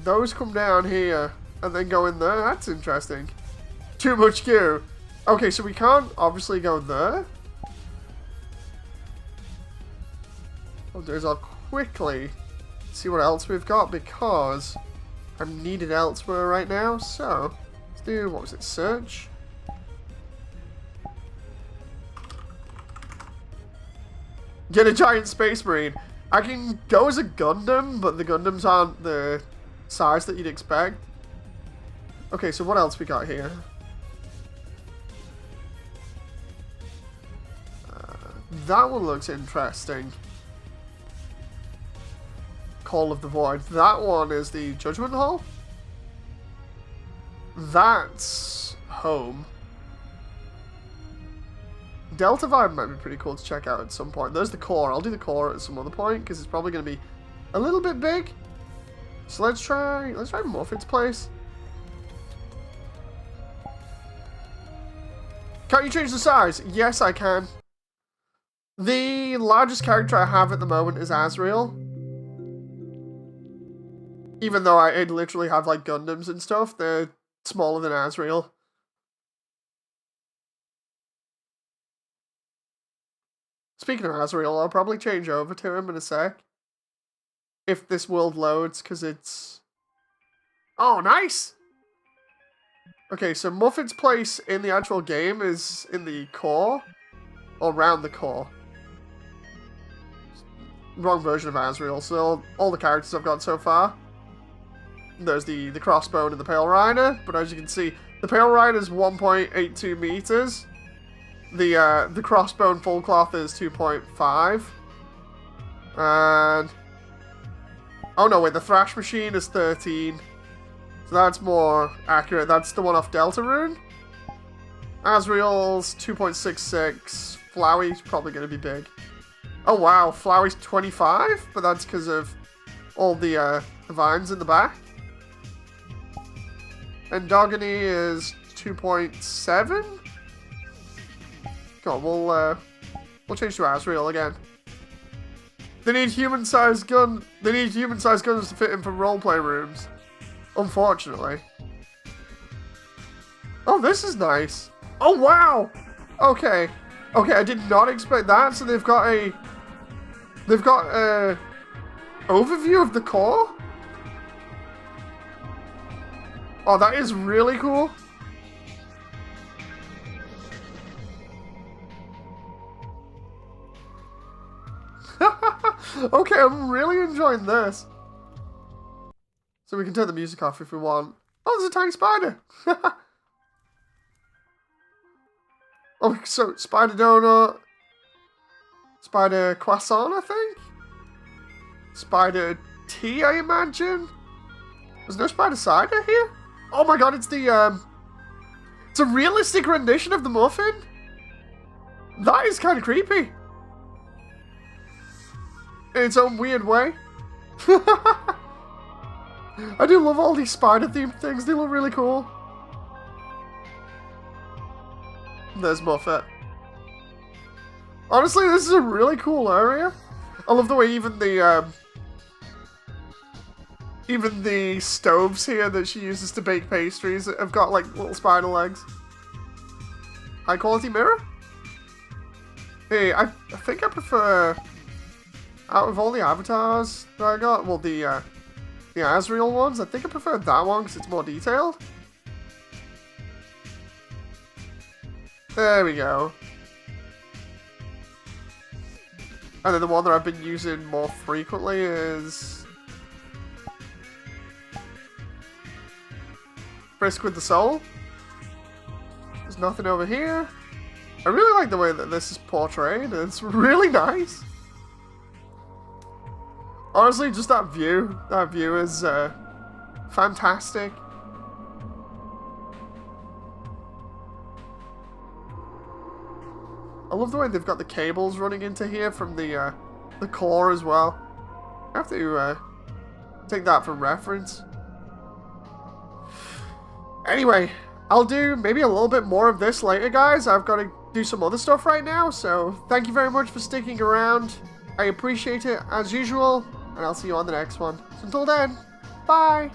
those come down here and then go in there. That's interesting. Too much queue. Okay, so we can't obviously go there. I'll do is I'll quickly see what else we've got, because I'm needed elsewhere right now. So let's do, what was it, search? Get a giant space marine. I can go as a Gundam, but the Gundams aren't the size that you'd expect. Okay, so what else we got here? That one looks interesting. Call of the Void. That one is the Judgment Hall. That's home. Delta Vibe might be pretty cool to check out at some point. There's the core. I'll do the core at some other point because it's probably going to be a little bit big. So let's try Muffet's place. Can't you change the size? Yes, I can. The largest character I have at the moment is Azrael. Even though I literally have like Gundams and stuff, they're smaller than Azrael. Speaking of Azrael, I'll probably change over to him in a sec. If this world loads, because it's... Oh, nice! Okay, so Muffet's place in the actual game is in the core. Or around the core. Wrong version of Azrael, so all the characters I've got so far. There's the Crossbone and the Pale Rider, but as you can see, the Pale Rider is 1.82 meters. The Crossbone full cloth is 2.5. And... Oh no, wait, the Thrash Machine is 13. So that's more accurate. That's the one off Deltarune. Azrael's 2.66. Flowey's probably going to be big. Oh wow, Flowey's 25? But that's because of all the vines in the back. And Dogony is 2.7? God, we'll change to Azrael again. They need human-sized guns to fit in for roleplay rooms. Unfortunately. Oh, this is nice. Oh wow! Okay. Okay, I did not expect that. So they've got a overview of the core? Oh, that is really cool. Okay, I'm really enjoying this. So we can turn the music off if we want. Oh, there's a tiny spider. Oh, so Spider Donut, Spider Croissant, I think? Spider Tea, I imagine? There's no Spider Cider here? Oh my god, it's the, it's a realistic rendition of the muffin? That is kind of creepy. In its own weird way. I do love all these spider-themed things, they look really cool. There's Muffet. Honestly, this is a really cool area. I love the way even the stoves here that she uses to bake pastries have got like little spider legs. High quality mirror? Hey, I think I prefer, out of all the avatars that I got, well the Azrael ones, I think I prefer that one because it's more detailed. There we go. And then the one that I've been using more frequently is Frisk with the Soul. There's nothing over here. I really like the way that this is portrayed. It's really nice. Honestly, just that view. That view is fantastic. I love the way they've got the cables running into here from the core as well. I have to take that for reference. Anyway, I'll do maybe a little bit more of this later, guys. I've got to do some other stuff right now, so thank you very much for sticking around. I appreciate it, as usual, and I'll see you on the next one. So until then, bye!